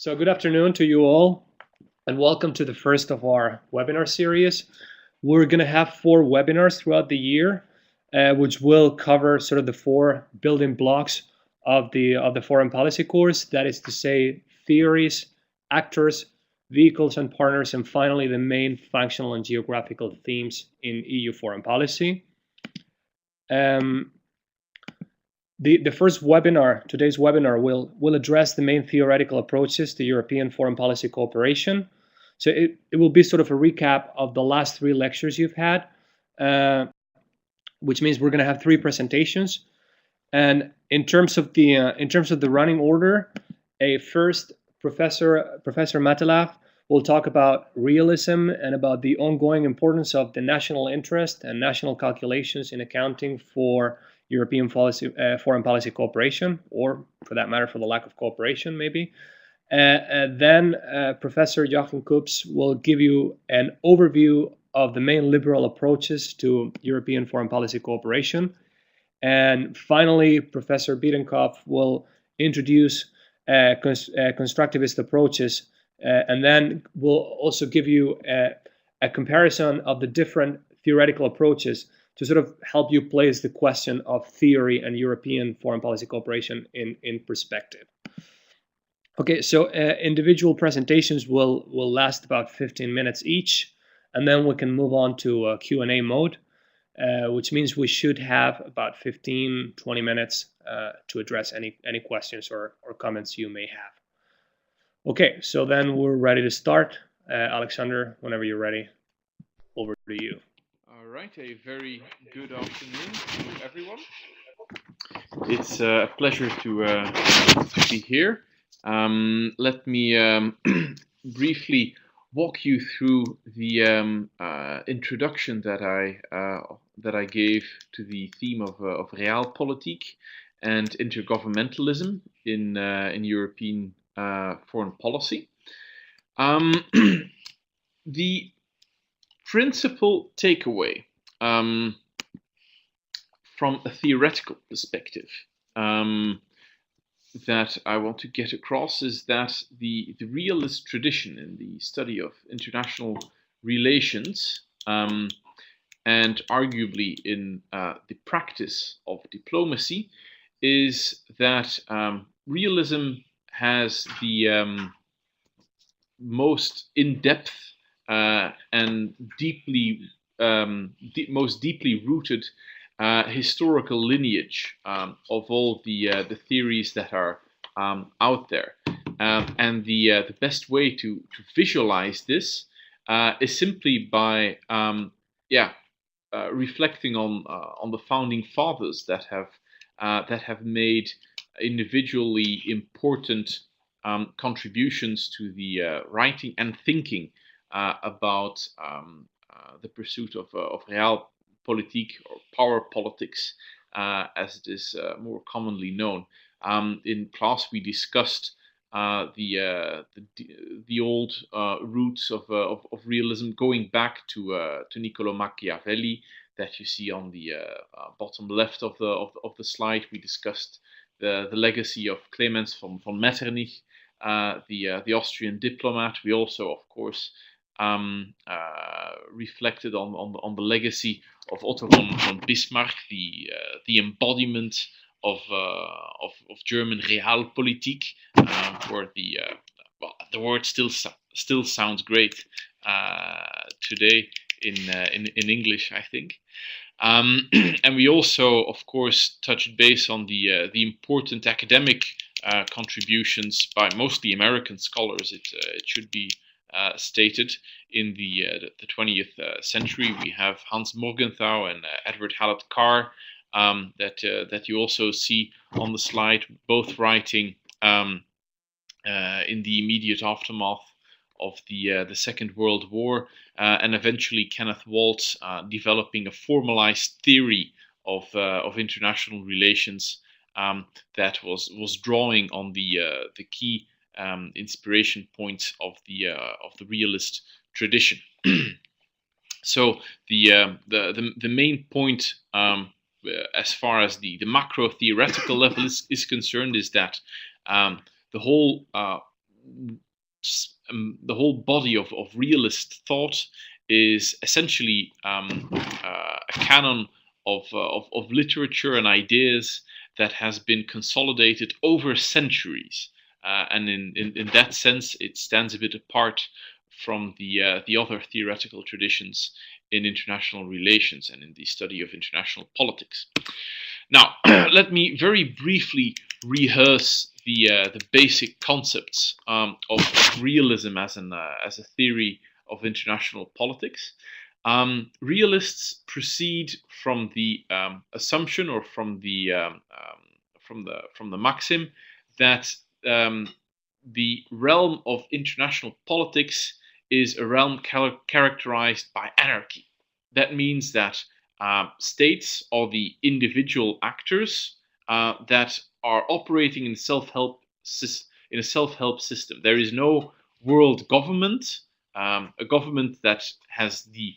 So good afternoon to you all, and welcome to the first of our webinar series. We're going to have 4 webinars throughout the year, which will cover sort of the 4 building blocks of the foreign policy course. That is to say, theories, actors, vehicles and partners, and finally the main functional and geographical themes in EU foreign policy. The first webinar, today's webinar, will address the main theoretical approaches to European foreign policy cooperation. So it will be sort of a recap of the last 3 lectures you've had, which means we're going to have 3 presentations. And in terms of the running order, first Professor Matelaar will talk about realism and about the ongoing importance of the national interest and national calculations in accounting for European foreign policy cooperation, or for that matter, for the lack of cooperation, maybe. Then Professor Joachim Kups will give you an overview of the main liberal approaches to European foreign policy cooperation. And finally, Professor Biedenkopf will introduce constructivist approaches, and then we'll also give you a comparison of the different theoretical approaches to sort of help you place the question of theory and European foreign policy cooperation in perspective. Okay, so individual presentations will last about 15 minutes each, and then we can move on to Q&A mode, which means we should have about 15-20 minutes to address any questions or comments you may have. Okay, so then we're ready to start. Alexander, whenever you're ready, over to you. All right, a very good afternoon to everyone. It's a pleasure to be here. Let me briefly walk you through the introduction that I gave to the theme of realpolitik and intergovernmentalism in European foreign policy. The principal takeaway from a theoretical perspective that I want to get across is that the realist tradition in the study of international relations and arguably in the practice of diplomacy is that realism has the most in-depth and most deeply rooted historical lineage of all the theories that are out there, and the best way to visualize this is simply by reflecting on the founding fathers that have made individually important contributions to the writing and thinking about the pursuit of realpolitik or power politics, as it is more commonly known. In class, we discussed the old roots of realism, going back to Niccolo Machiavelli, that you see on the bottom left of the slide. We discussed the legacy of Clemens von Metternich, the Austrian diplomat. We also, of course, reflected on the legacy of Otto von Bismarck, the embodiment of German realpolitik, where the word still sounds great today in English, I think. And we also, of course, touched base on the important academic contributions by mostly American scholars. It should be stated in the 20th century. We have Hans Morgenthau and Edward Hallett Carr that you also see on the slide, both writing in the immediate aftermath of the Second World War, and eventually Kenneth Waltz developing a formalized theory of international relations that was drawing on the key inspiration points of the realist tradition. So the main point, as far as the macro theoretical level is concerned, is that the whole the whole body of realist thought is essentially a canon of literature and ideas that has been consolidated over centuries. And in that sense, it stands a bit apart from the other theoretical traditions in international relations and in the study of international politics. Now, let me very briefly rehearse the basic concepts of realism as a theory of international politics. Realists proceed from the assumption or from the maxim that the realm of international politics is a realm characterized by anarchy. That means that states are the individual actors that are operating in in a self-help system. There is no world government, a government that has the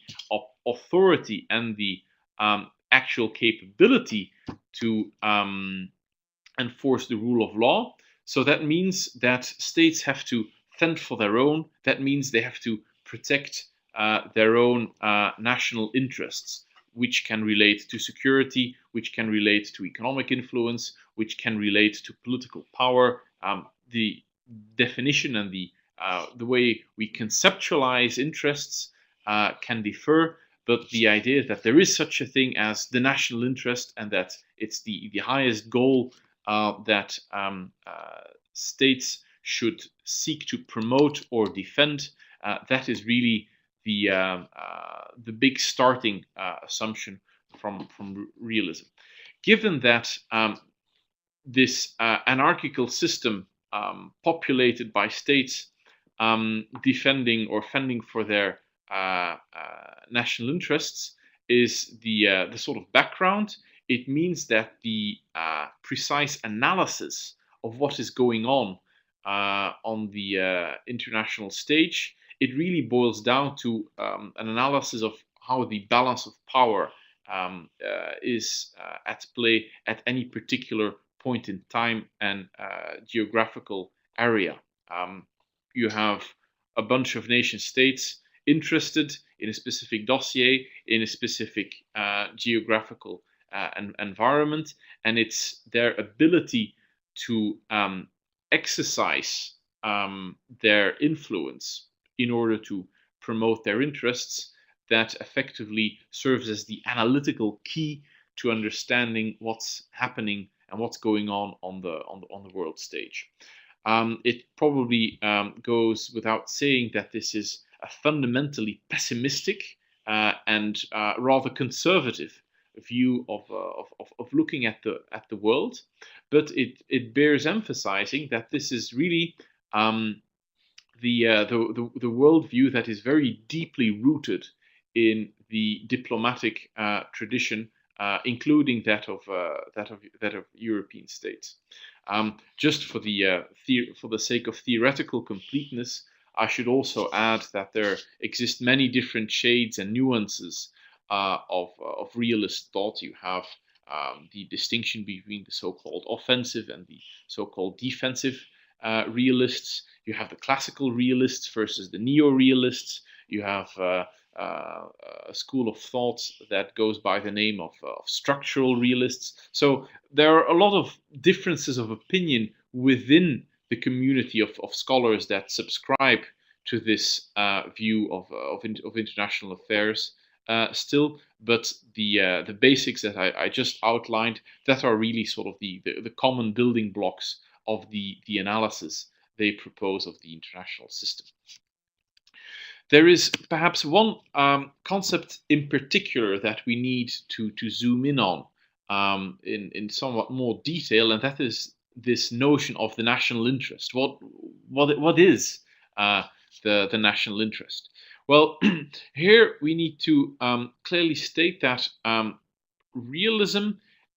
authority and the actual capability to enforce the rule of law. So that means that states have to fend for their own. That means they have to protect their own national interests, which can relate to security, which can relate to economic influence, which can relate to political power. The definition and the way we conceptualize interests can differ, but the idea that there is such a thing as the national interest and that it's the highest goal that states should seek to promote or defend, that is really the big starting assumption from realism. Given that this anarchical system populated by states defending or fending for their national interests is the sort of background, it means that the precise analysis of what is going on the international stage, it really boils down to an analysis of how the balance of power is at play at any particular point in time and geographical area. You have a bunch of nation states interested in a specific dossier, in a specific geographical environment, and it's their ability to exercise their influence in order to promote their interests that effectively serves as the analytical key to understanding what's happening and what's going on the world stage. It probably goes without saying that this is a fundamentally pessimistic and rather conservative view of looking at the world, but it bears emphasizing that this is really the worldview that is very deeply rooted in the diplomatic tradition, including that of European states. Just for the sake of theoretical completeness, I should also add that there exist many different shades and nuances of realist thought. You have the distinction between the so-called offensive and the so-called defensive realists. You have the classical realists versus the neo-realists. You have a school of thought that goes by the name of structural realists. So there are a lot of differences of opinion within the community of scholars that subscribe to this view of international affairs still, but the basics that I just outlined, that are really sort of the common building blocks of the analysis they propose of the international system. There is perhaps one concept in particular that we need to zoom in on in somewhat more detail, and that is this notion of the national interest. What is the national interest? Well, here we need to clearly state that realism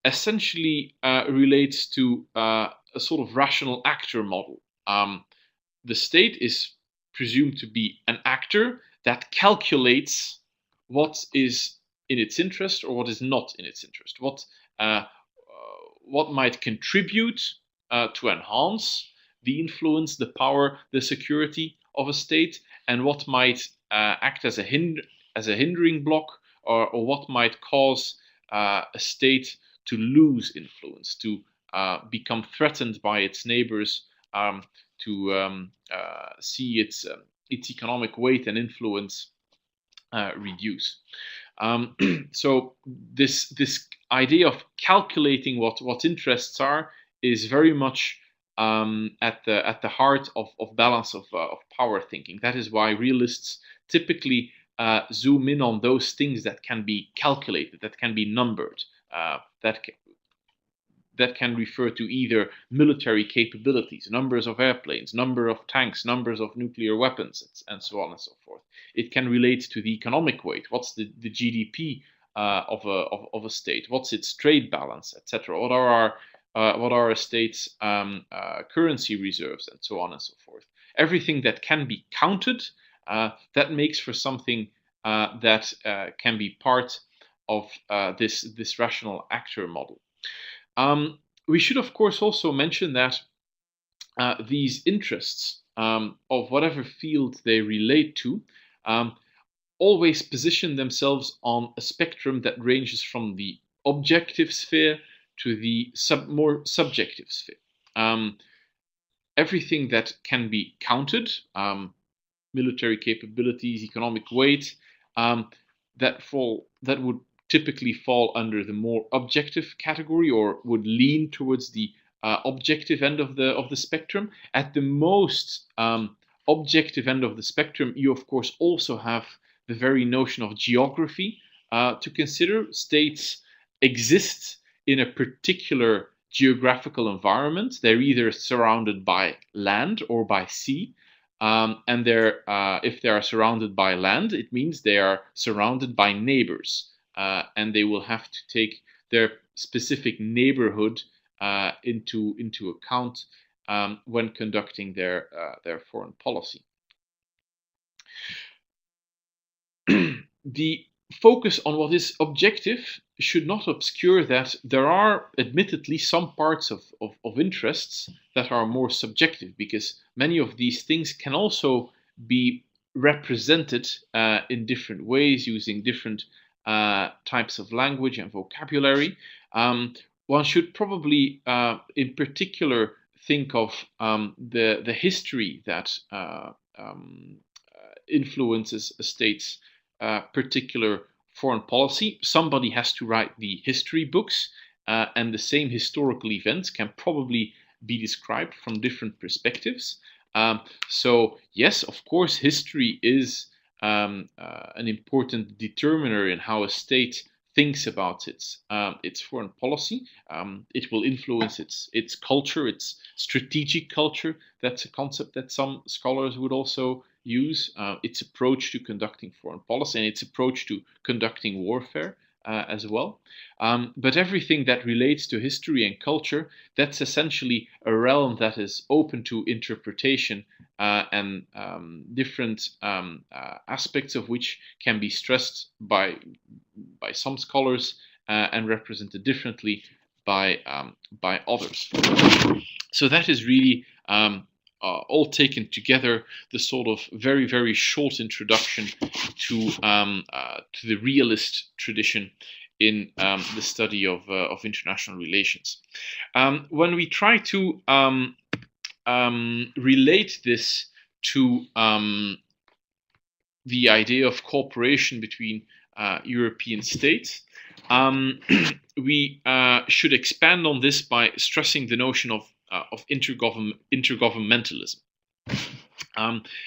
essentially relates to a sort of rational actor model. The state is presumed to be an actor that calculates what is in its interest or what is not in its interest, what might contribute to enhance the influence, the power, the security of a state, and what might act as a hindering block, or what might cause a state to lose influence, to become threatened by its neighbors, to see its economic weight and influence reduce. So this idea of calculating what interests are is very much at the heart of balance of power thinking. That is why realists typically zoom in on those things that can be calculated, that can be numbered, that can refer to either military capabilities, numbers of airplanes, number of tanks, numbers of nuclear weapons, and so on and so forth. It can relate to the economic weight. What's the GDP of a state? What's its trade balance, etc.? What are a state's currency reserves, and so on and so forth? Everything that can be counted, that makes for something that can be part of this rational actor model. We should, of course, also mention that these interests of whatever field they relate to always position themselves on a spectrum that ranges from the objective sphere to the more subjective sphere. Everything that can be counted, military capabilities, economic weight, that would typically fall under the more objective category, or would lean towards the objective end of the spectrum. At the most objective end of the spectrum, you of course also have the very notion of geography to consider. States exist in a particular geographical environment. They're either surrounded by land or by sea. And if they are surrounded by land, it means they are surrounded by neighbors. And they will have to take their specific neighborhood into account when conducting their foreign policy. The focus on what is objective should not obscure that there are admittedly some parts of interests that are more subjective, because many of these things can also be represented in different ways using different types of language and vocabulary. One should probably, in particular, think of the history that influences a state's particular foreign policy. Somebody has to write the history books, and the same historical events can probably be described from different perspectives. So yes, of course, history is an important determiner in how a state thinks about its foreign policy. It will influence its culture, its strategic culture. That's a concept that some scholars would also use. Its approach to conducting foreign policy and its approach to conducting warfare as well. But everything that relates to history and culture, that's essentially a realm that is open to interpretation and different aspects of which can be stressed by some scholars and represented differently by others. So that is really all taken together the sort of very, very short introduction to the realist tradition in the study of international relations. When we try to relate this to the idea of cooperation between European states, we should expand on this by stressing the notion of intergovernmentalism.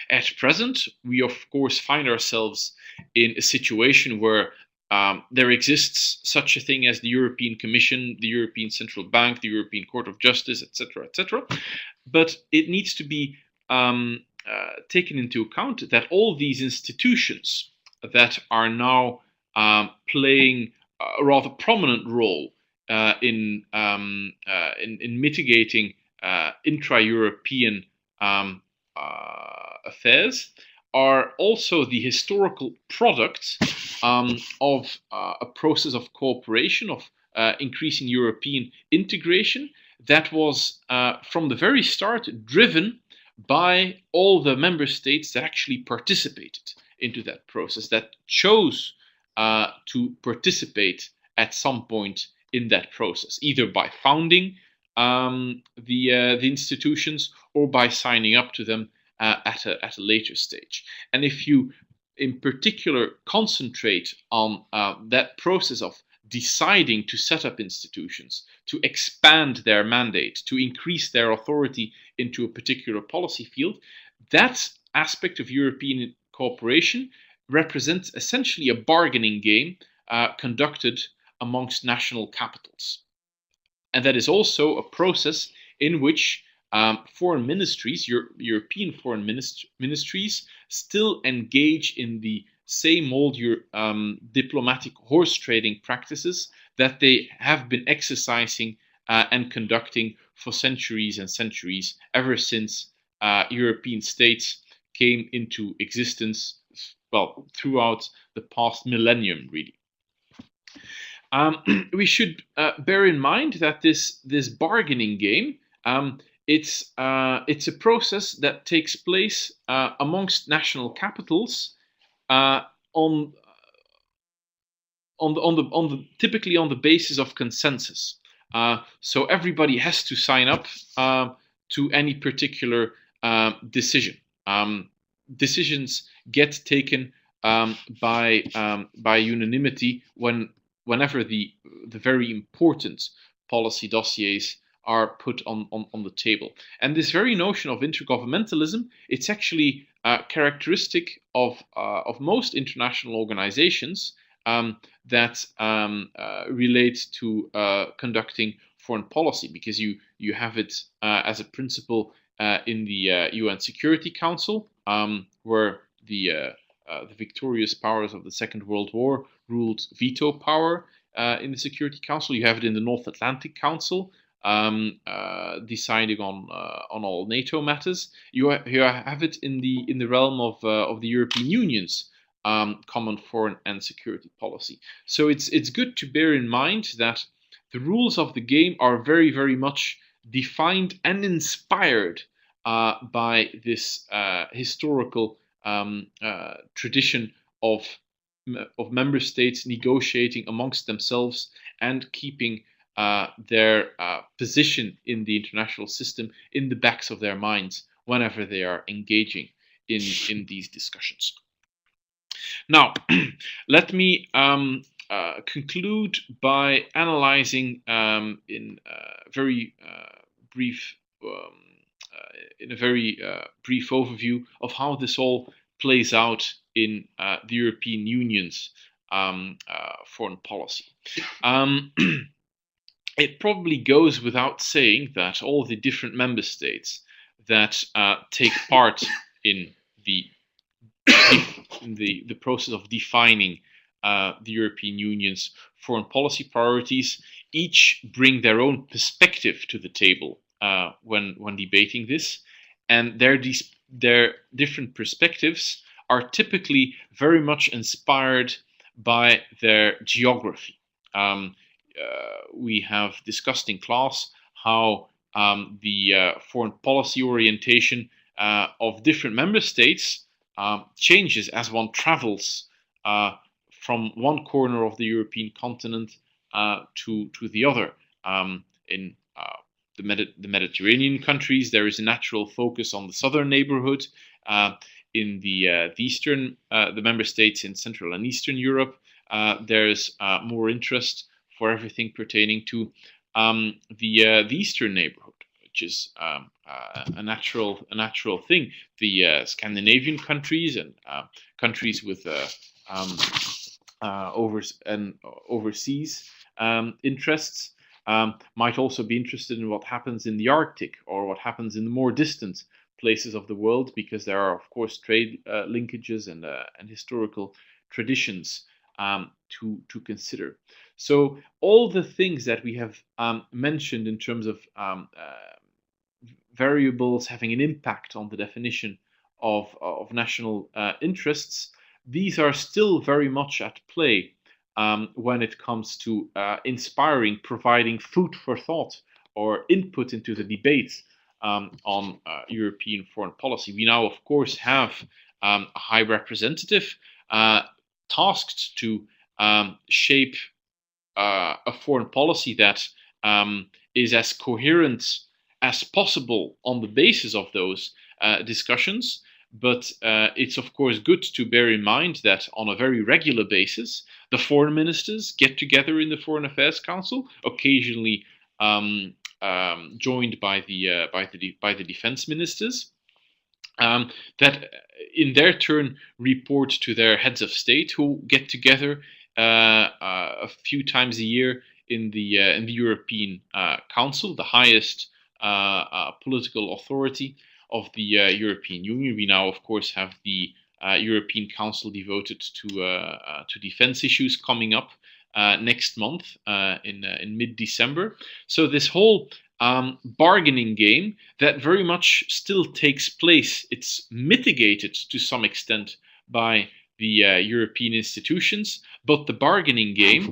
At present, we of course find ourselves in a situation where there exists such a thing as the European Commission, the European Central Bank, the European Court of Justice, etc., etc. But it needs to be taken into account that all these institutions that are now playing a rather prominent role in mitigating intra-European affairs are also the historical product of a process of cooperation, of increasing European integration that was from the very start driven by all the member states that actually participated into that process, that chose to participate at some point in that process, either by founding the institutions or by signing up to them at a later stage. And if you in particular concentrate on that process of deciding to set up institutions, to expand their mandate, to increase their authority into a particular policy field, that aspect of European cooperation represents essentially a bargaining game conducted amongst national capitals. And that is also a process in which foreign ministries, European foreign ministries, still engage in the same old diplomatic horse trading practices that they have been exercising and conducting for centuries and centuries, ever since European states came into existence, well, throughout the past millennium, really. We should bear in mind that this bargaining game, it's a process that takes place amongst national capitals on typically on the basis of consensus. So everybody has to sign up to any particular decision. Decisions get taken by unanimity whenever the very important policy dossiers are put on the table. And this very notion of intergovernmentalism, it's actually characteristic of most international organizations that relate to conducting foreign policy, because you have it as a principle in the UN Security Council, where the victorious powers of the Second World War ruled veto power in the Security Council. You have it in the North Atlantic Council, deciding on all NATO matters. You have it in the realm of the European Union's common foreign and security policy. So it's good to bear in mind that the rules of the game are very, very much defined and inspired by this historical tradition of member states negotiating amongst themselves and keeping their position in the international system in the backs of their minds whenever they are engaging in these discussions. Now, let me conclude by analyzing in a very brief overview of how this all plays out in the European Union's foreign policy. It probably goes without saying that all the different member states that take part in the process of defining the European Union's foreign policy priorities each bring their own perspective to the table when debating this, and their different perspectives are typically very much inspired by their geography. We have discussed in class how the foreign policy orientation of different member states changes as one travels from one corner of the European continent to the other. In the Mediterranean countries, there is a natural focus on the southern neighborhood. In the member states in Central and Eastern Europe, there's more interest for everything pertaining to the Eastern neighborhood, which is a natural thing. The Scandinavian countries and countries with overseas interests might also be interested in what happens in the Arctic or what happens in the more distant places of the world, because there are, of course, trade linkages and historical traditions to consider. So all the things that we have mentioned in terms of variables having an impact on the definition of national interests, these are still very much at play when it comes to providing food for thought or input into the debate on European foreign policy. We now, of course, have a high representative tasked to shape a foreign policy that is as coherent as possible on the basis of those discussions. But it's of course good to bear in mind that on a very regular basis, the foreign ministers get together in the Foreign Affairs Council, occasionally joined by the defense ministers, that in their turn report to their heads of state, who get together a few times a year in the European Council, the highest political authority of the European Union. We now, of course, have the European Council devoted to defense issues coming up next month in mid-December. So this whole bargaining game that very much still takes place, it's mitigated to some extent by the European institutions, but the bargaining game,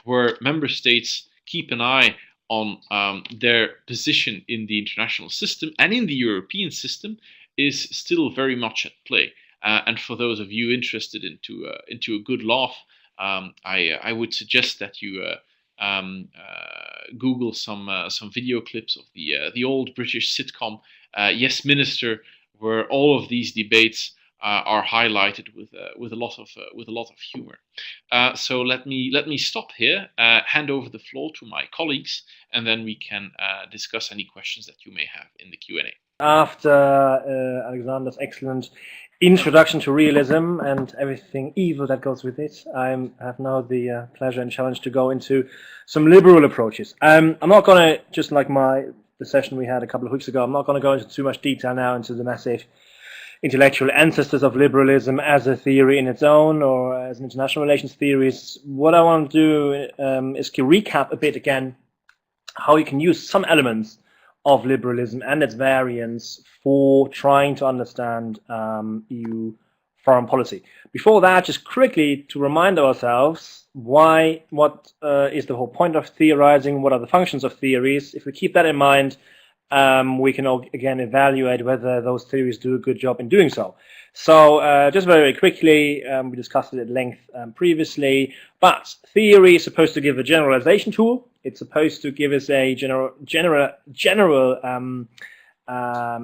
where member states keep an eye on their position in the international system and in the European system, is still very much at play. And for those of you interested into a good laugh, I would suggest that you Google some video clips of the old British sitcom Yes Minister, where all of these debates are highlighted with a lot of humor. So let me stop here, hand over the floor to my colleagues, and then we can discuss any questions that you may have in the Q&A. After Alexander's excellent introduction to realism and everything evil that goes with it, I have now the pleasure and challenge to go into some liberal approaches. I'm not going to, just like the session we had a couple of weeks ago, I'm not going to go into too much detail now into the massive intellectual ancestors of liberalism as a theory in its own or as an international relations theories. What I want to do is to recap a bit again how you can use some elements of liberalism and its variants for trying to understand EU foreign policy. Before that, just quickly to remind ourselves what is the whole point of theorizing, what are the functions of theories. If we keep that in mind, we can again evaluate whether those theories do a good job in doing so. So just very, very quickly, we discussed it at length previously, but theory is supposed to give a generalization tool. It's supposed to give us a general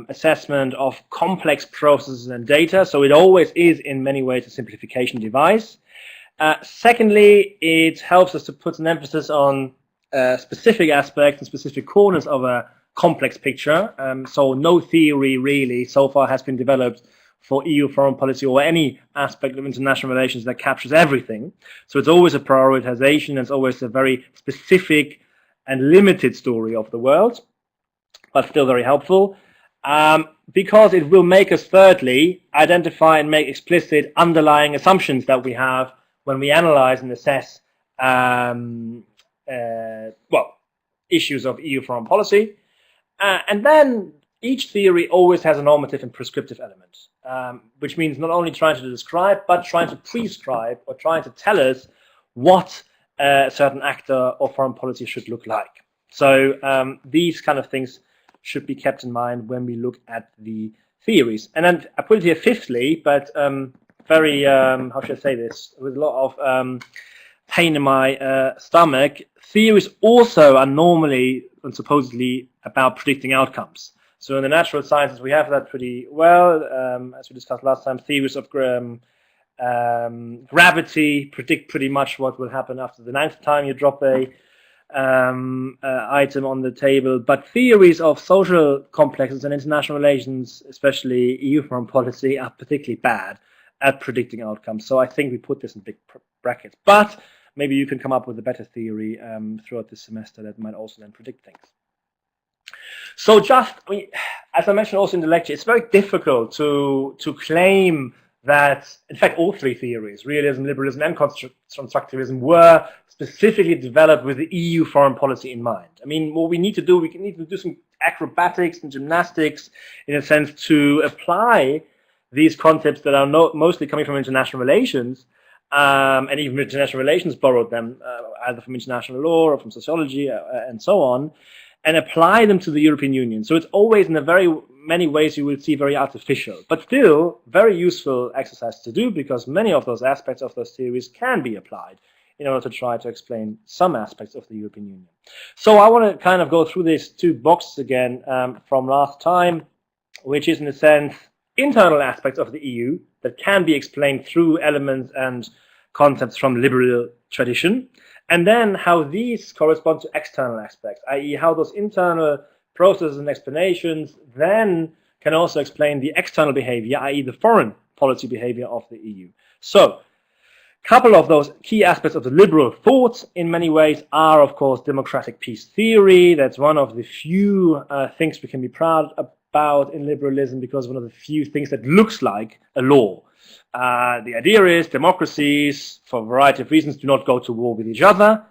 assessment of complex processes and data. So it always is in many ways a simplification device. Secondly, it helps us to put an emphasis on specific aspects and specific corners of a complex picture. So no theory really so far has been developed for EU foreign policy or any aspect of international relations that captures everything. So it's always a prioritization, it's always a very specific and limited story of the world, but still very helpful, because it will make us, thirdly, identify and make explicit underlying assumptions that we have when we analyze and assess issues of EU foreign policy. And then each theory always has a normative and prescriptive element, which means not only trying to describe, but trying to prescribe or trying to tell us what a certain actor or foreign policy should look like. So these kind of things should be kept in mind when we look at the theories. And then I put it here fifthly, but very, how should I say this, with a lot of pain in my stomach, theories also are normally and supposedly about predicting outcomes. So in the natural sciences, we have that pretty well. As we discussed last time, theories of gravity predict pretty much what will happen after the 9th time you drop a item on the table. But theories of social complexes and international relations, especially EU foreign policy, are particularly bad at predicting outcomes. So I think we put this in big brackets. But maybe you can come up with a better theory throughout this semester that might also then predict things. So just, as I mentioned also in the lecture, it's very difficult to claim that, in fact, all three theories, realism, liberalism, and constructivism, were specifically developed with the EU foreign policy in mind. I mean, what we need to do, we need to do some acrobatics and gymnastics, in a sense, to apply these concepts that are mostly coming from international relations, and even international relations borrowed them, either from international law or from sociology and so on, and apply them to the European Union. So it's always, in a very many ways, you will see very artificial, but still very useful exercise to do, because many of those aspects of those theories can be applied in order to try to explain some aspects of the European Union. So I want to kind of go through these two boxes again from last time, which is in a sense internal aspects of the EU that can be explained through elements and concepts from liberal tradition, and then how these correspond to external aspects, i.e. how those internal processes and explanations then can also explain the external behavior, i.e. the foreign policy behavior of the EU. So, a couple of those key aspects of the liberal thought in many ways are, of course, democratic peace theory. That's one of the few things we can be proud about in liberalism, because one of the few things that looks like a law. The idea is democracies, for a variety of reasons, do not go to war with each other.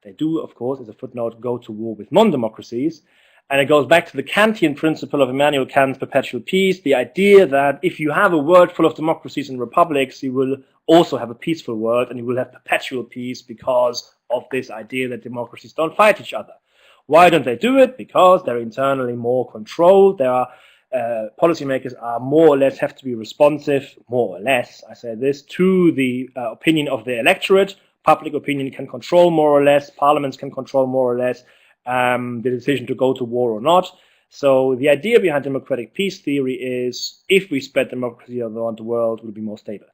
They do, of course, as a footnote, go to war with non-democracies. And it goes back to the Kantian principle of Immanuel Kant's perpetual peace, the idea that if you have a world full of democracies and republics, you will also have a peaceful world, and you will have perpetual peace because of this idea that democracies don't fight each other. Why don't they do it? Because they're internally more controlled. There are policymakers are more or less have to be responsive, more or less, I say this, to the opinion of the electorate. Public opinion can control more or less. Parliaments can control more or less the decision to go to war or not. So the idea behind democratic peace theory is, if we spread democracy around the world, we'll be more stable.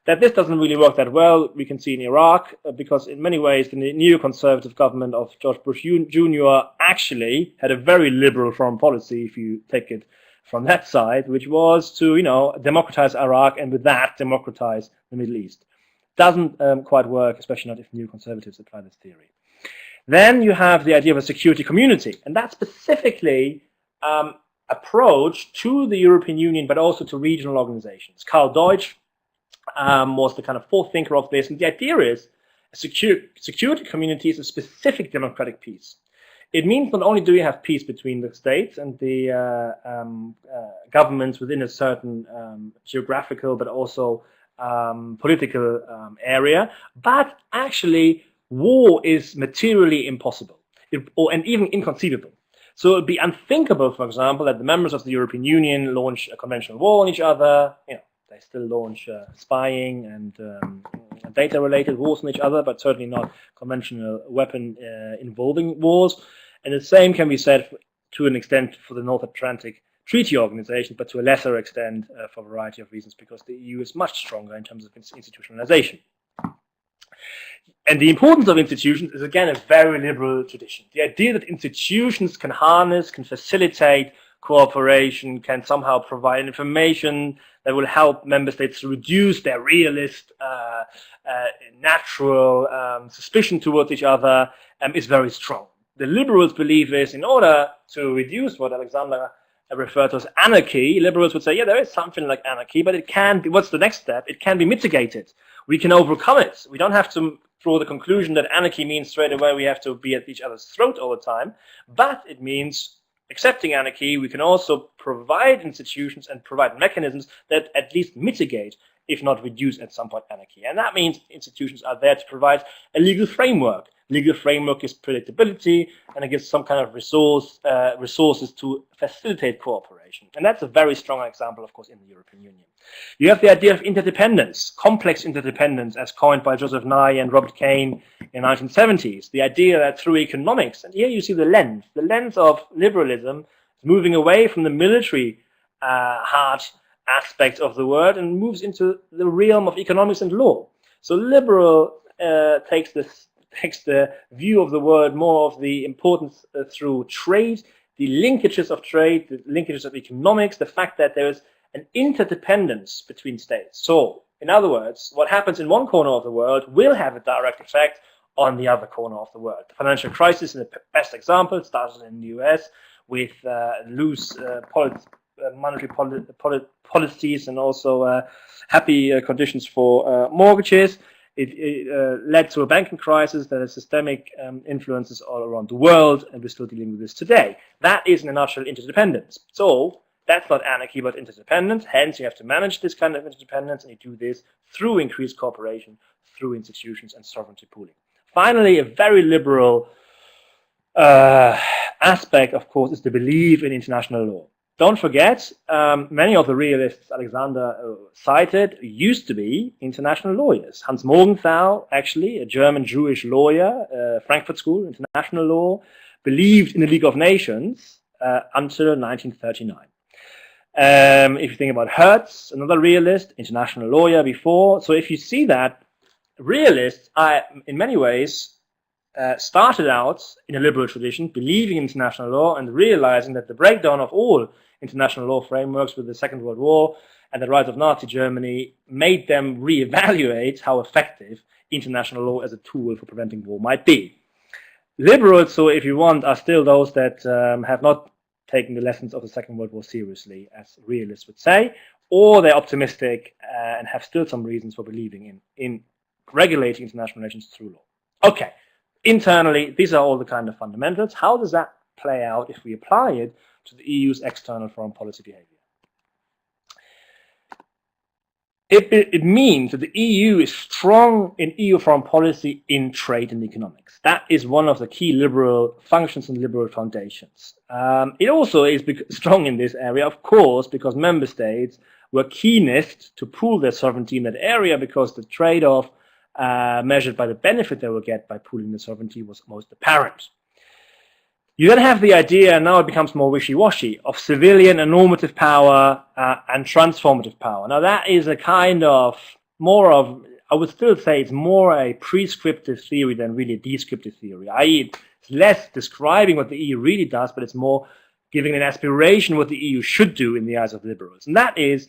That this doesn't really work that well, we can see in Iraq, because in many ways the neoconservative government of George Bush Jr. actually had a very liberal foreign policy, if you take it from that side, which was to, democratize Iraq, and with that democratize the Middle East. Doesn't quite work, especially not if neoconservatives apply this theory. Then you have the idea of a security community, and that's specifically approach to the European Union, but also to regional organizations. Karl Deutsch was the kind of forethinker of this, and the idea is a security community is a specific democratic peace. It means not only do we have peace between the states and the governments within a certain geographical but also political area, but actually war is materially impossible and even inconceivable. So it would be unthinkable, for example, that the members of the European Union launch a conventional war on each other. They still launch spying and data-related wars on each other, but certainly not conventional weapon-involving wars. And the same can be said to an extent for the North Atlantic Treaty Organization, but to a lesser extent for a variety of reasons, because the EU is much stronger in terms of its institutionalization. And the importance of institutions is, again, a very liberal tradition. The idea that institutions can harness, can facilitate cooperation, can somehow provide information that will help member states to reduce their realist, natural suspicion towards each other is very strong. The liberals believe is, in order to reduce what Alexander referred to as anarchy, liberals would say, yeah, there is something like anarchy, but it can be, what's the next step? It can be mitigated. We can overcome it. We don't have to draw the conclusion that anarchy means straight away we have to be at each other's throat all the time, but it means accepting anarchy, we can also provide institutions and provide mechanisms that at least mitigate, if not reduce at some point, anarchy. And that means institutions are there to provide a legal framework. Legal framework is predictability, and it gives some kind of resources to facilitate cooperation. And that's a very strong example, of course, in the European Union. You have the idea of interdependence, complex interdependence, as coined by Joseph Nye and Robert Kane in the 1970s. The idea that through economics, and here you see the lens of liberalism is moving away from the military hard aspects of the word and moves into the realm of economics and law. So liberal takes the view of the world more of the importance through trade, the linkages of trade, the linkages of economics, the fact that there is an interdependence between states. So, in other words, what happens in one corner of the world will have a direct effect on the other corner of the world. The financial crisis is the best example. It started in the US with loose monetary policies and also happy conditions for mortgages. It led to a banking crisis that has systemic influences all around the world, and we're still dealing with this today. That is, in a nutshell, interdependence. So that's not anarchy, but interdependence. Hence, you have to manage this kind of interdependence, and you do this through increased cooperation, through institutions and sovereignty pooling. Finally, a very liberal aspect, of course, is the belief in international law. Don't forget, many of the realists Alexander cited used to be international lawyers. Hans Morgenthau, actually, a German Jewish lawyer, Frankfurt School, international law, believed in the League of Nations until 1939. If you think about Hertz, another realist, international lawyer before. So if you see that, realists are, in many ways, started out in a liberal tradition, believing in international law and realizing that the breakdown of all international law frameworks with the Second World War and the rise of Nazi Germany made them reevaluate how effective international law as a tool for preventing war might be. Liberals, so if you want, are still those that have not taken the lessons of the Second World War seriously, as realists would say, or they're optimistic and have still some reasons for believing in regulating international relations through law. Okay. Internally, these are all the kind of fundamentals. How does that play out if we apply it to the EU's external foreign policy behavior? It means that the EU is strong in EU foreign policy in trade and economics. That is one of the key liberal functions and liberal foundations. It also is strong in this area, of course, because member states were keenest to pool their sovereignty in that area because the trade-off measured by the benefit they will get by pooling the sovereignty was most apparent. You then have the idea, and now it becomes more wishy-washy, of civilian and normative power and transformative power. Now that is a kind of more of, I would still say it's more a prescriptive theory than really a descriptive theory, i.e. it's less describing what the EU really does, but it's more giving an aspiration what the EU should do in the eyes of liberals. And that is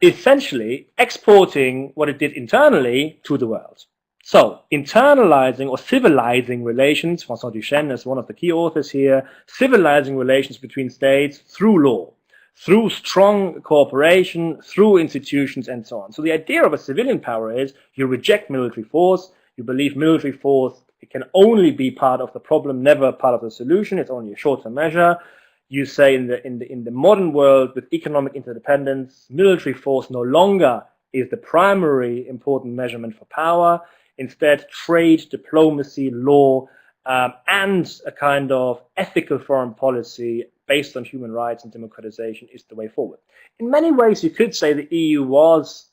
essentially exporting what it did internally to the world. So, internalizing or civilizing relations, François Duchesne is one of the key authors here, civilizing relations between states through law, through strong cooperation, through institutions, and so on. So the idea of a civilian power is you reject military force, you believe military force, it can only be part of the problem, never part of the solution, it's only a short-term measure. You say in the modern world with economic interdependence, military force no longer is the primary important measurement for power. Instead, trade, diplomacy, law, and a kind of ethical foreign policy based on human rights and democratization is the way forward. In many ways, you could say the EU was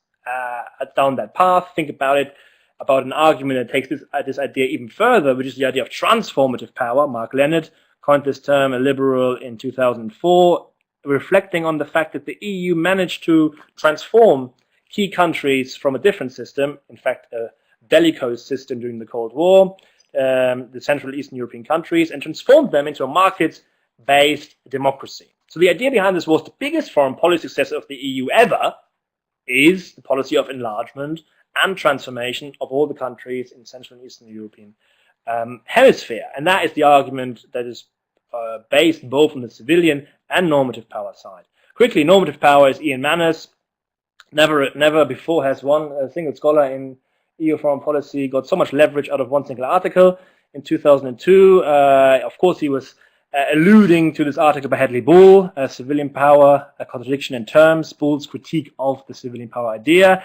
down that path. Think about it, about an argument that takes this idea even further, which is the idea of transformative power. Mark Leonard coined this term, a liberal, in 2004, reflecting on the fact that the EU managed to transform key countries from a different system, in fact, a bellicose system during the Cold War, the Central and Eastern European countries, and transformed them into a market-based democracy. So the idea behind this was the biggest foreign policy success of the EU ever is the policy of enlargement and transformation of all the countries in Central and Eastern European hemisphere. And that is the argument that is based both on the civilian and normative power side. Quickly, normative power is Ian Manners. Never before has one single scholar in EU foreign policy got so much leverage out of one single article. In 2002, of course, he was alluding to this article by Hadley Bull, Civilian Power, a Contradiction in Terms, Bull's critique of the civilian power idea.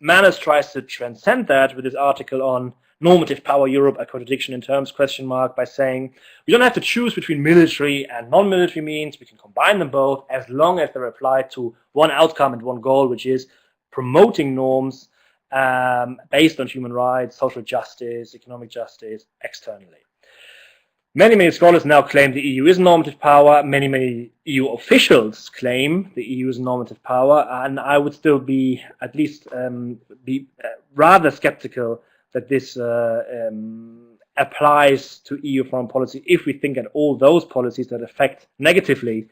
Manners tries to transcend that with his article on Normative Power Europe, a Contradiction in Terms, by saying, we don't have to choose between military and non-military means, we can combine them both as long as they're applied to one outcome and one goal, which is promoting norms based on human rights, social justice, economic justice, externally. Many scholars now claim the EU is normative power. Many EU officials claim the EU is normative power, and I would still be at least rather skeptical that this applies to EU foreign policy if we think at all those policies that affect negatively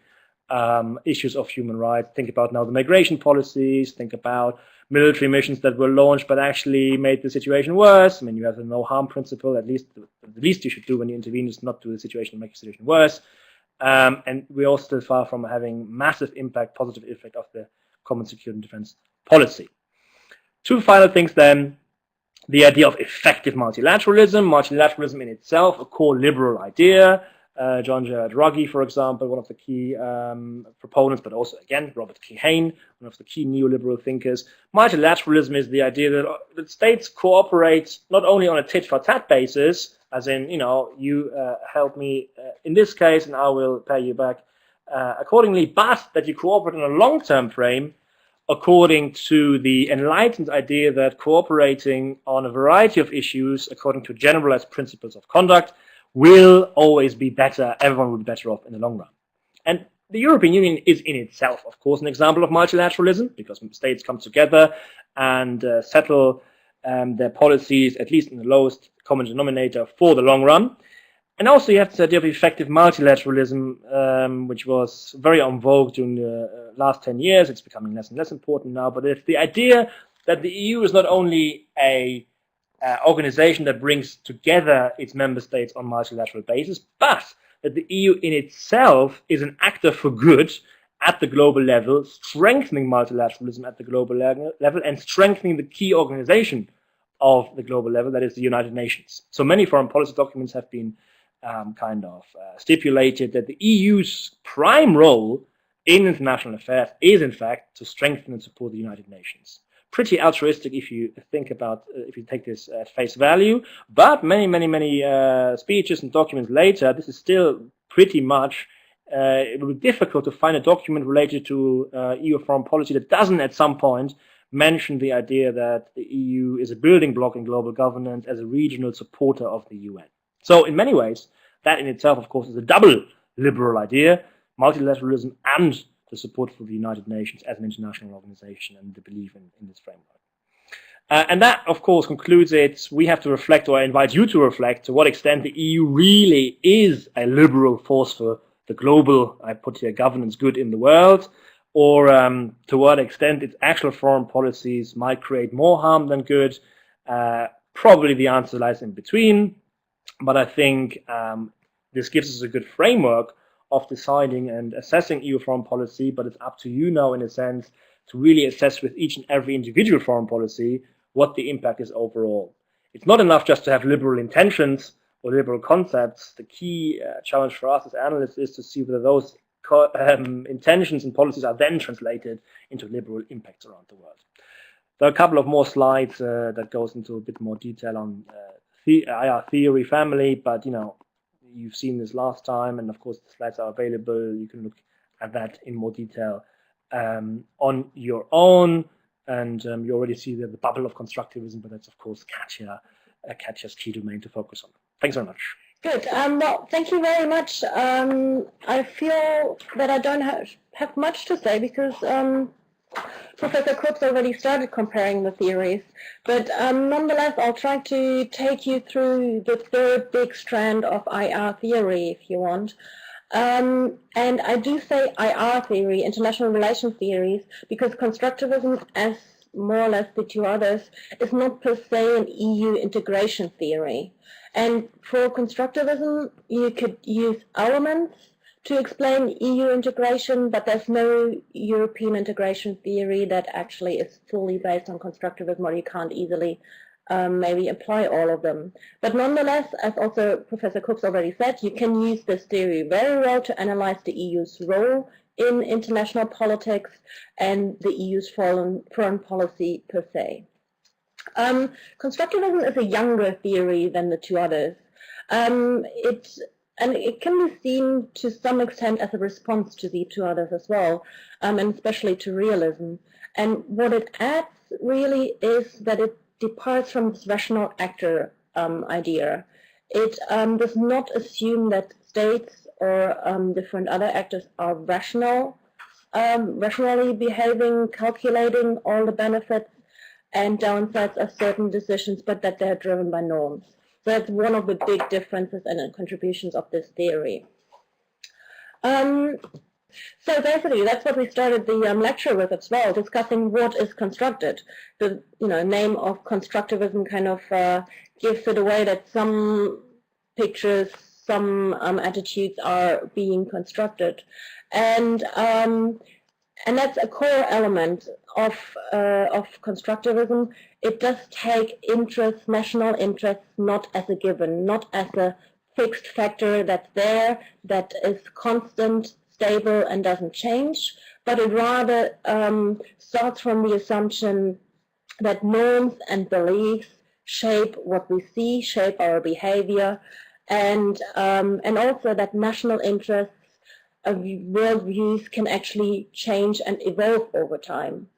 issues of human rights. Think about now the migration policies, think about military missions that were launched but actually made the situation worse. I mean, you have the no harm principle, at least the least you should do when you intervene is not do the situation, make the situation worse. And we're also still far from having massive impact, positive effect of the common security and defense policy. Two final things then. The idea of effective multilateralism. Multilateralism in itself, a core liberal idea. John Gerard Ruggie, for example, one of the key proponents, but also, again, Robert Kihane, one of the key neoliberal thinkers. Multilateralism is the idea that states cooperate not only on a tit-for-tat basis, as in, you help me in this case and I will pay you back accordingly, but that you cooperate in a long-term frame according to the enlightened idea that cooperating on a variety of issues according to generalized principles of conduct will always be better, everyone will be better off in the long run. And the European Union is in itself, of course, an example of multilateralism, because states come together and settle their policies, at least in the lowest common denominator, for the long run. And also you have this idea of effective multilateralism, which was very en vogue during the last 10 years. It's becoming less and less important now, but it's the idea that the EU is not only a organization that brings together its member states on multilateral basis, but that the EU in itself is an actor for good at the global level, strengthening multilateralism at the global level and strengthening the key organization of the global level, that is the United Nations. So many foreign policy documents have been stipulated that the EU's prime role in international affairs is, in fact, to strengthen and support the United Nations. Pretty altruistic if you think about, if you take this at face value, but many speeches and documents later, this is still pretty much, it will be difficult to find a document related to EU foreign policy that doesn't at some point mention the idea that the EU is a building block in global governance as a regional supporter of the UN. So in many ways, that in itself, of course, is a double liberal idea, multilateralism and the support for the United Nations as an international organization and the belief in this framework. And that, of course, concludes it. We have to reflect, or I invite you to reflect, to what extent the EU really is a liberal force for the global, I put here, governance good in the world, or to what extent its actual foreign policies might create more harm than good. Probably the answer lies in between, but I think this gives us a good framework of deciding and assessing EU foreign policy, but it's up to you now, in a sense, to really assess with each and every individual foreign policy what the impact is overall. It's not enough just to have liberal intentions or liberal concepts. The key challenge for us as analysts is to see whether those intentions and policies are then translated into liberal impacts around the world. There are a couple of more slides that goes into a bit more detail on IR theory family, but you've seen this last time, and of course the slides are available. You can look at that in more detail on your own, and you already see the bubble of constructivism, but that's of course Katja's key domain to focus on. Thanks very much. Good. Well, thank you very much. I feel that I don't have much to say because Professor Krups already started comparing the theories, but nonetheless, I'll try to take you through the third big strand of IR theory, if you want. And I do say IR theory, international relations theories, because constructivism, as more or less the two others, is not per se an EU integration theory. And for constructivism, you could use elements to explain EU integration, but there's no European integration theory that actually is fully based on constructivism, or you can't easily maybe apply all of them. But nonetheless, as also Professor Krups already said, you can use this theory very well to analyze the EU's role in international politics and the EU's foreign policy per se. Constructivism is a younger theory than the two others. And it can be seen to some extent as a response to the two others as well, and especially to realism. And what it adds really is that it departs from this rational actor idea. It does not assume that states or different other actors are rationally behaving, calculating all the benefits and downsides of certain decisions, but that they're driven by norms. So that's one of the big differences and contributions of this theory. So basically, that's what we started the lecture with as well, discussing what is constructed. The name of constructivism kind of gives it away that some pictures, some attitudes are being constructed, and that's a core element of constructivism. It does take interests, national interests, not as a given, not as a fixed factor that's there, that is constant, stable, and doesn't change, but it rather starts from the assumption that norms and beliefs shape what we see, shape our behavior, and also that national interests of worldviews can actually change and evolve over time.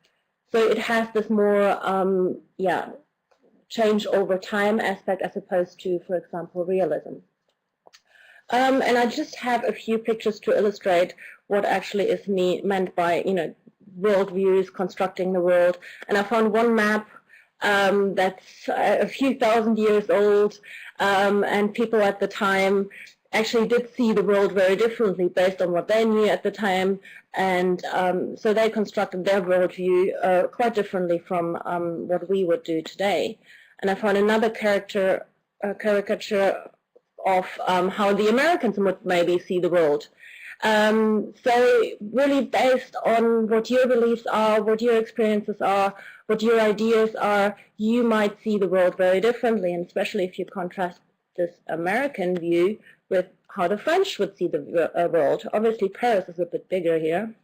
So it has this more, change over time aspect as opposed to, for example, realism. And I just have a few pictures to illustrate what actually is meant by, worldviews, constructing the world. And I found one map that's a few thousand years old, and people at the time actually did see the world very differently based on what they knew at the time, and so they constructed their worldview quite differently from what we would do today. And I found another caricature of how the Americans would maybe see the world. So really based on what your beliefs are, what your experiences are, what your ideas are, you might see the world very differently, and especially if you contrast this American view with how the French would see the world. Obviously, Paris is a bit bigger here.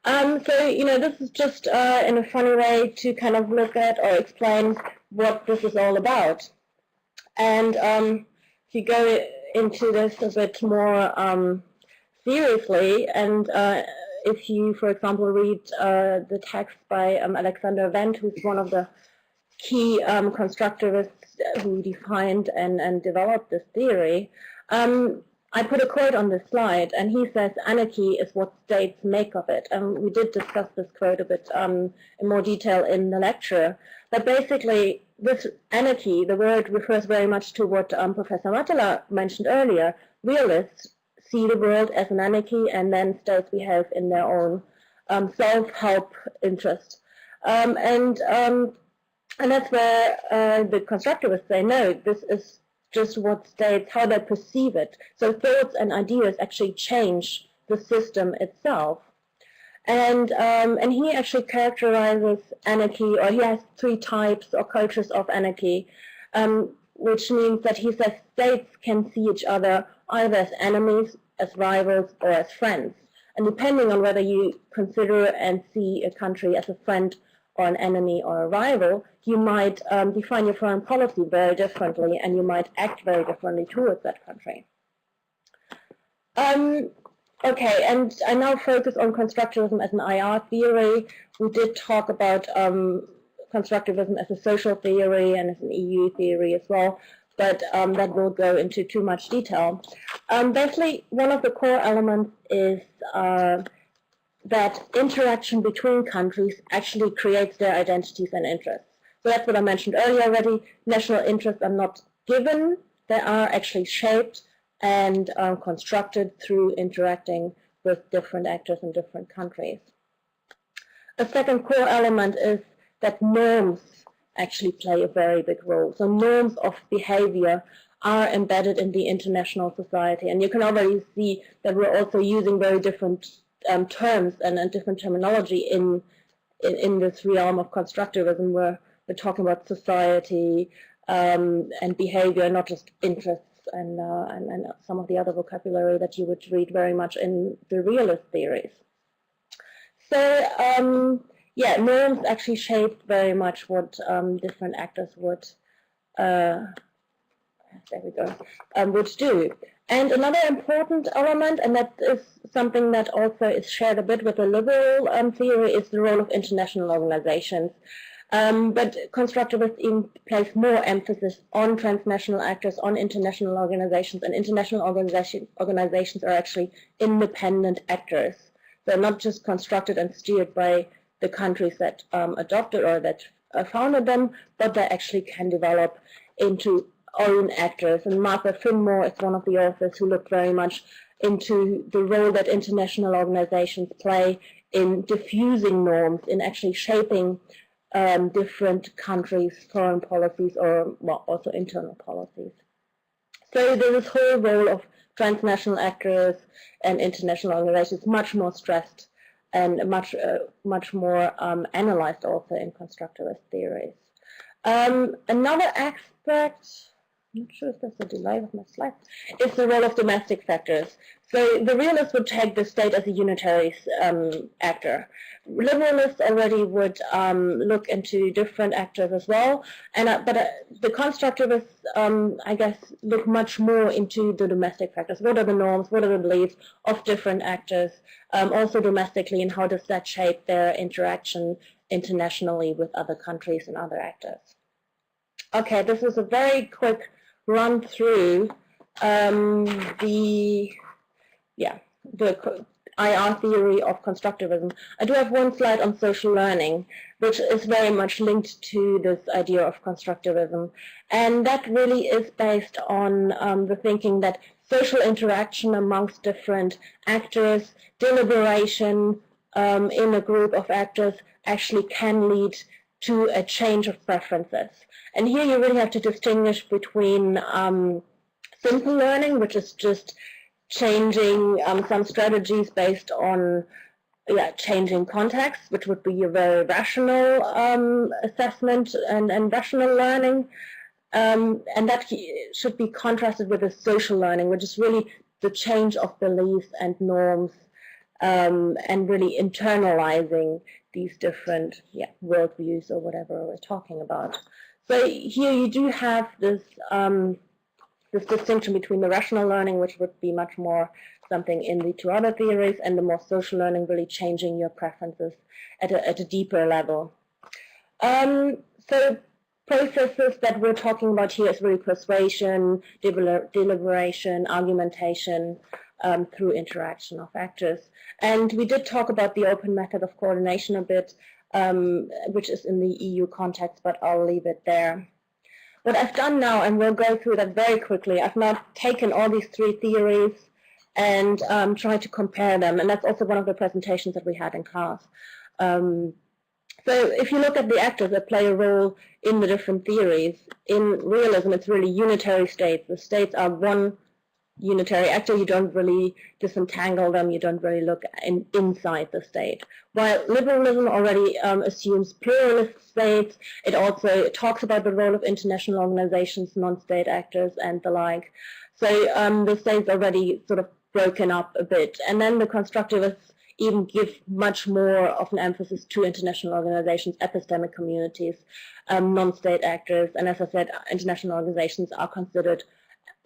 So, this is just in a funny way to kind of look at or explain what this is all about. And if you go into this a bit more seriously, and if you, for example, read the text by Alexander Wendt, who's one of the key constructivists who defined and developed this theory, I put a quote on this slide, and he says, "Anarchy is what states make of it." And we did discuss this quote a bit in more detail in the lecture. But basically, this anarchy, the word refers very much to what Professor Matala mentioned earlier. Realists see the world as an anarchy, and then states behave in their own self-help interest. And that's where the constructivists say, no, this is just what states, how they perceive it. So thoughts and ideas actually change the system itself. And he actually characterizes anarchy, or he has 3 types or cultures of anarchy, which means that he says states can see each other either as enemies, as rivals, or as friends. And depending on whether you consider and see a country as a friend or an enemy or a rival, you might define your foreign policy very differently, and you might act very differently towards that country. Okay, and I now focus on constructivism as an IR theory. We did talk about constructivism as a social theory and as an EU theory as well, but that will go into too much detail. Basically, one of the core elements is that interaction between countries actually creates their identities and interests. So that's what I mentioned earlier already. National interests are not given, they are actually shaped and constructed through interacting with different actors in different countries. A second core element is that norms actually play a very big role. So norms of behavior are embedded in the international society, and you can already see that we're also using very different terms and different terminology in this realm of constructivism, where we're talking about society and behavior, not just interests and some of the other vocabulary that you would read very much in the realist theories. So norms actually shaped very much what different actors would would do. And another important element, and that is something that also is shared a bit with the liberal theory, is the role of international organizations. But constructivists even place more emphasis on transnational actors, on international organizations, and international organizations are actually independent actors. They're not just constructed and steered by the countries that adopted or that founded them, but they actually can develop into own actors. And Martha Finmore is one of the authors who looked very much into the role that international organizations play in diffusing norms, in actually shaping different countries' foreign policies or also internal policies. So there's this whole role of transnational actors and international organizations much more stressed and much more analyzed also in constructivist theories. Another aspect, I'm not sure if there's a delay with my slides. It's the role of domestic factors. So the realists would take the state as a unitary actor. Liberalists already would look into different actors as well, and but the constructivists, I guess, look much more into the domestic factors. What are the norms? What are the beliefs of different actors, also domestically, and how does that shape their interaction internationally with other countries and other actors? Okay, this is a very quick run through the IR theory of constructivism. I do have one slide on social learning, which is very much linked to this idea of constructivism. And that really is based on the thinking that social interaction amongst different actors, deliberation in a group of actors actually can lead to a change of preferences. And here you really have to distinguish between simple learning, which is just changing some strategies based on changing context, which would be a very rational assessment and rational learning. And that should be contrasted with the social learning, which is really the change of beliefs and norms and really internalizing these different worldviews or whatever we're talking about. So here you do have this this distinction between the rational learning, which would be much more something in the two other theories, and the more social learning, really changing your preferences at a deeper level. So processes that we're talking about here is really persuasion, deliberation, argumentation through interaction of actors. And we did talk about the open method of coordination a bit, which is in the EU context, but I'll leave it there. What I've done now, and we'll go through that very quickly, I've now taken all these three theories and tried to compare them, and that's also one of the presentations that we had in class. So if you look at the actors that play a role in the different theories, in realism it's really unitary states. The states are one unitary actor. You don't really disentangle them, you don't really look inside the state. While liberalism already assumes pluralist states, it also talks about the role of international organizations, non-state actors, and the like. So the state's already sort of broken up a bit. And then the constructivists even give much more of an emphasis to international organizations, epistemic communities, non-state actors, and as I said, international organizations are considered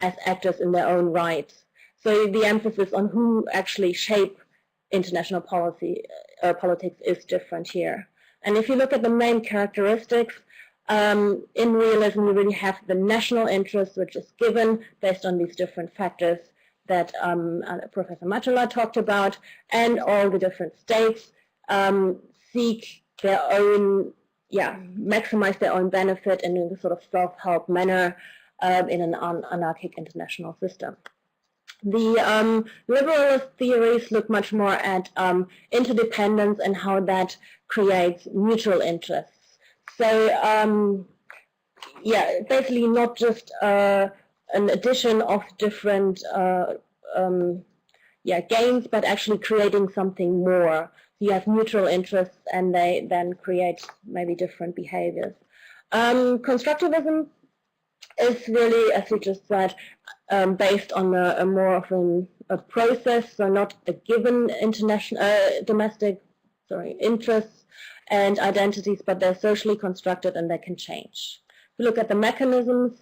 as actors in their own right. So the emphasis on who actually shape international policy politics is different here. And if you look at the main characteristics, in realism you really have the national interest, which is given based on these different factors that Professor Matula talked about, and all the different states seek their own, maximize their own benefit in a sort of self-help manner in an anarchic international system. The liberalist theories look much more at interdependence and how that creates mutual interests. So basically not just an addition of different gains, but actually creating something more. So you have mutual interests, and they then create maybe different behaviors. Constructivism is really, as we just said, based on a more of a process, so not a given domestic interests and identities, but they're socially constructed and they can change. If you look at the mechanisms,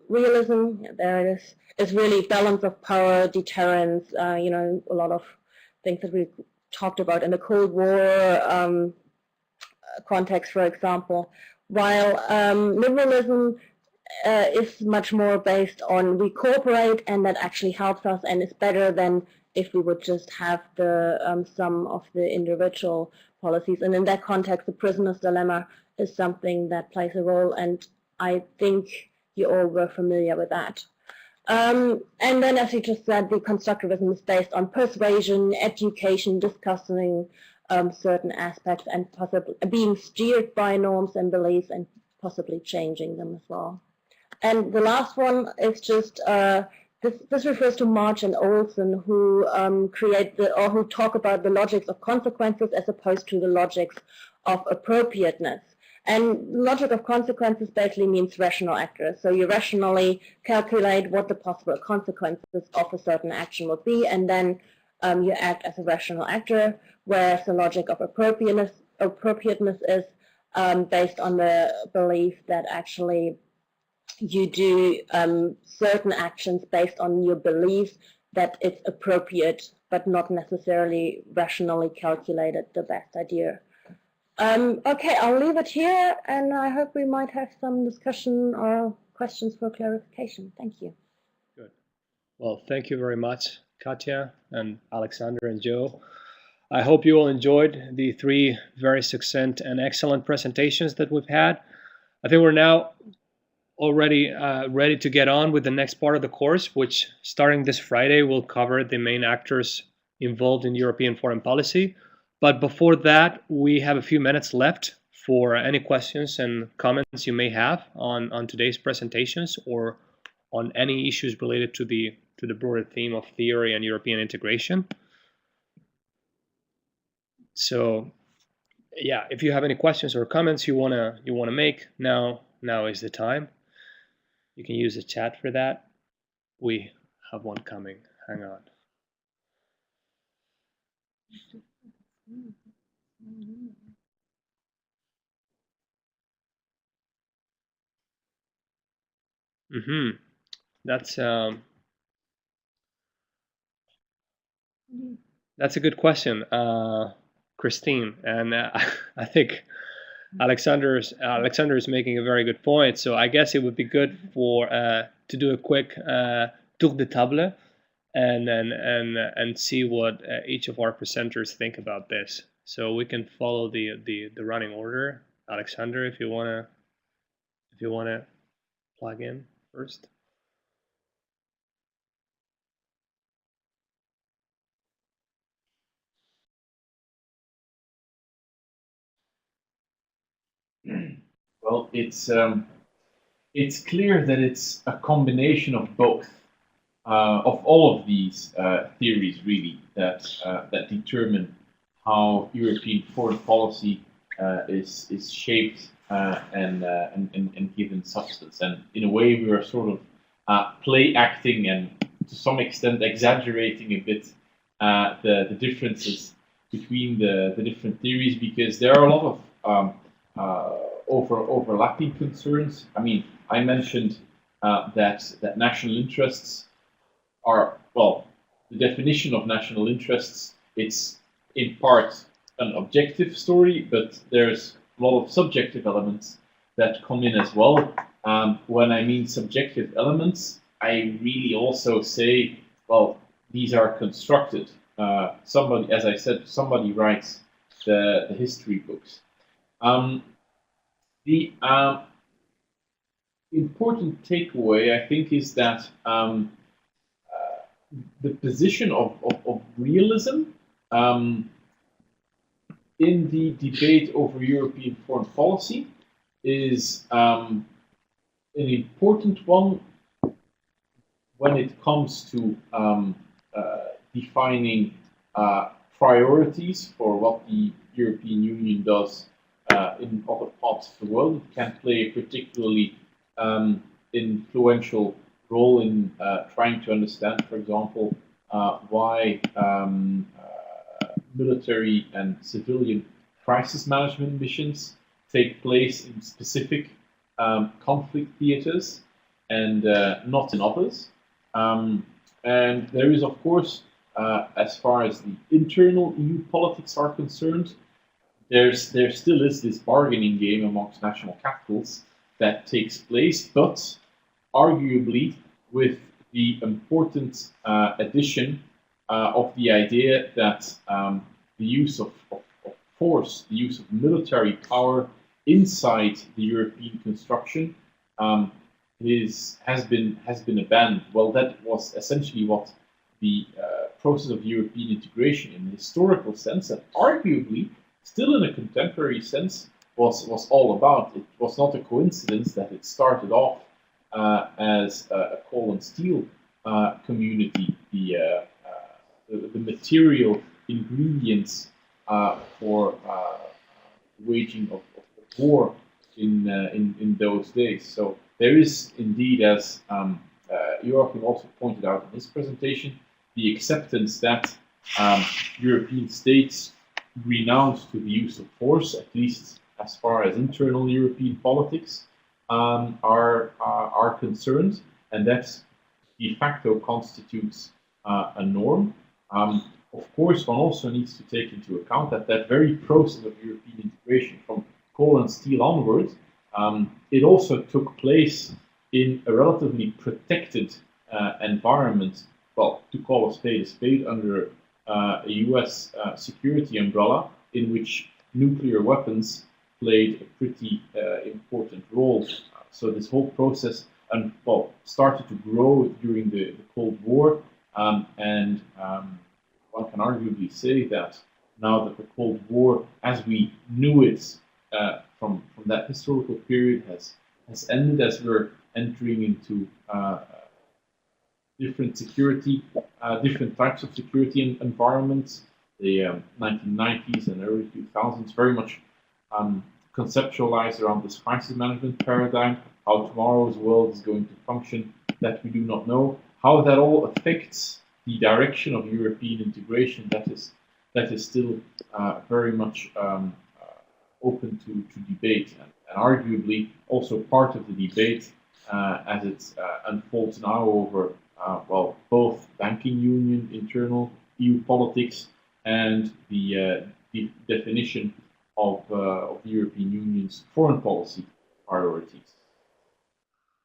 realism, there it is really balance of power, deterrence, a lot of things that we talked about in the Cold War context, for example. While liberalism is much more based on we cooperate, and that actually helps us and is better than if we would just have the sum of the individual policies. And in that context, the prisoner's dilemma is something that plays a role, and I think you all were familiar with that. And then, as you just said, the constructivism is based on persuasion, education, discussing certain aspects, and possibly being steered by norms and beliefs, and possibly changing them as well. And the last one is just this refers to March and Olson, who who talk about the logics of consequences as opposed to the logics of appropriateness. And logic of consequences basically means rational actors. So you rationally calculate what the possible consequences of a certain action would be, and then you act as a rational actor, whereas the logic of appropriateness is based on the belief that actually you do certain actions based on your belief that it's appropriate, but not necessarily rationally calculated the best idea. Okay, I'll leave it here, and I hope we might have some discussion or questions for clarification. Thank you. Good. Well, thank you very much, Katja and Alexander and Joe. I hope you all enjoyed the 3 very succinct and excellent presentations that we've had. I think we're now already ready to get on with the next part of the course, which starting this Friday will cover the main actors involved in European foreign policy. But before that, we have a few minutes left for any questions and comments you may have on today's presentations or on any issues related to the broader theme of theory and European integration. So, yeah, if you have any questions or comments you wanna make, now is the time. You can use the chat for that. We have one coming. Hang on. That's a good question, Christine, and I think Alexander is making a very good point. So I guess it would be good for to do a quick tour de table and see what each of our presenters think about this. So we can follow the running order. Alexander, if you wanna plug in first. Well, it's clear that it's a combination of both, of all of these theories, really, that determine how European foreign policy is shaped and given substance. And in a way, we are sort of play acting and to some extent exaggerating a bit the differences between the different theories, because there are a lot of overlapping concerns. I mean, I mentioned that national interests are, well, the definition of national interests, it's in part an objective story, but there's a lot of subjective elements that come in as well. When I mean subjective elements, I really also say, well, these are constructed. Somebody, as I said, somebody writes the history books. The important takeaway, I think, is that the position of realism in the debate over European foreign policy is an important one when it comes to defining priorities for what the European Union does in other parts of the world. It can play a particularly influential role in trying to understand, for example, why military and civilian crisis management missions take place in specific conflict theaters and not in others. And there is, of course, as far as the internal EU politics are concerned, there still is this bargaining game amongst national capitals that takes place, but arguably with the important addition of the idea that the use of force, the use of military power inside the European construction has been abandoned. Well, that was essentially what the process of European integration in a historical sense, and arguably still in a contemporary sense, was all about. It was not a coincidence that it started off as a coal and steel community. The material ingredients for waging of war in those days. So there is indeed, as Joachim also pointed out in his presentation, the acceptance that European states renounce to the use of force, at least as far as internal European politics are concerned, and that de facto constitutes a norm. Of course, one also needs to take into account that that very process of European integration from coal and steel onward, it also took place in a relatively protected environment, well, to call a spade, under a US security umbrella in which nuclear weapons played a pretty important role. So this whole process started to grow during the Cold War, and one can arguably say that now that the Cold War, as we knew it from that historical period, has ended, as we're entering into different types of security environments. The 1990s and early 2000s very much conceptualized around this crisis management paradigm, how tomorrow's world is going to function, that we do not know. How that all affects the direction of European integration, that is still very much open to debate, and arguably also part of the debate as it unfolds now over both banking union, internal EU politics, and the definition of the European Union's foreign policy priorities.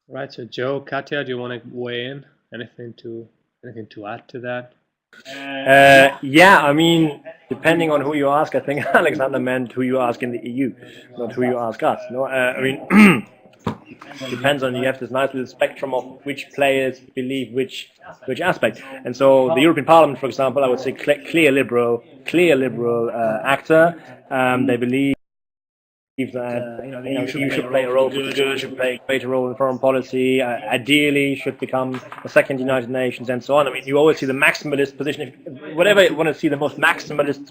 Right. So, Joe, Katja, do you want to weigh in? Anything to add to that? Yeah, I mean, depending on who you ask, I think Alexander meant who you ask in the EU, not who you ask us. No, I mean, depends on, you have this nice little spectrum of which players believe which aspect. And so the European Parliament, for example, I would say clear liberal actor. They believe that you should play a role for good, should play a greater role in foreign policy, ideally should become a second United Nations, and so on. I mean, you always see the maximalist position. Whatever you want to see the most maximalist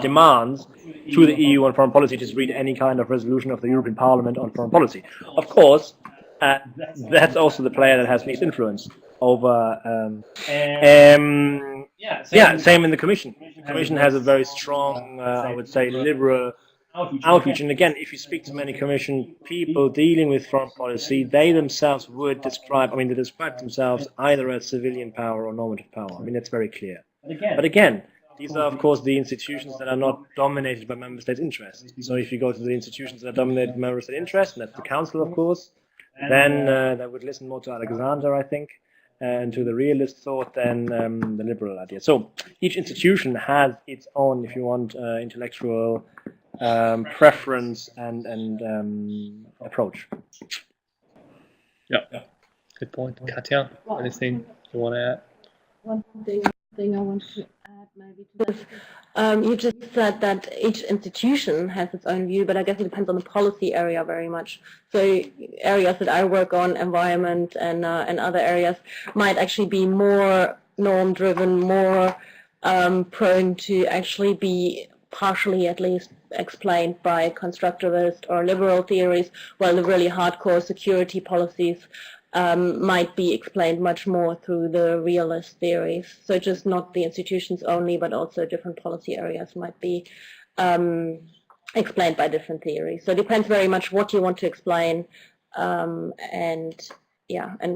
demands to the EU on foreign policy, just read any kind of resolution of the European Parliament on foreign policy. Of course, that's also the player that has least influence over. Same in the Commission. The Commission has a very strong, I would say, liberal outreach. And again, if you speak to many Commission people dealing with foreign policy, they themselves would describe themselves either as civilian power or normative power. I mean, that's very clear. But again, these are, of course, the institutions that are not dominated by member states' interests. So if you go to the institutions that are dominated by member state interests, and that's the Council, of course, then they would listen more to Alexander, I think, and to the realist thought than the liberal idea. So each institution has its own, if you want, intellectual preference and approach. Yeah, good point. Katja, anything you want to add? One thing I want to add maybe to this. You just said that each institution has its own view, but I guess it depends on the policy area very much. So areas that I work on, environment and other areas, might actually be more norm-driven, more prone to actually be partially at least explained by constructivist or liberal theories, while the really hardcore security policies might be explained much more through the realist theories. So just not the institutions only, but also different policy areas might be explained by different theories. So it depends very much what you want to explain and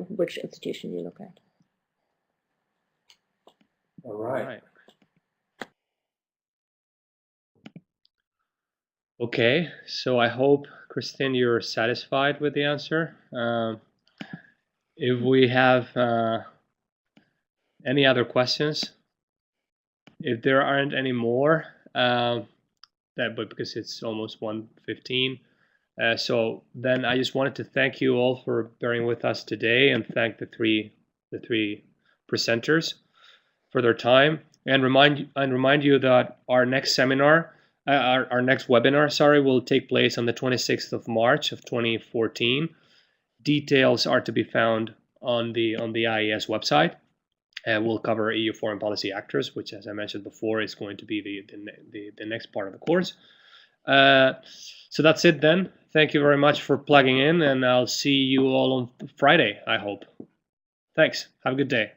which institution you look at. All right. Okay, so I hope, Christine, you're satisfied with the answer. If we have any other questions, if there aren't any more, but because it's almost 1:15, so then I just wanted to thank you all for bearing with us today, and thank the three presenters for their time, and remind you that our next seminar. Our next webinar, will take place on the 26th of March of 2014. Details are to be found on the IES website, and we'll cover EU foreign policy actors, which, as I mentioned before, is going to be the next part of the course. So that's it then. Thank you very much for plugging in, and I'll see you all on Friday, I hope. Thanks. Have a good day.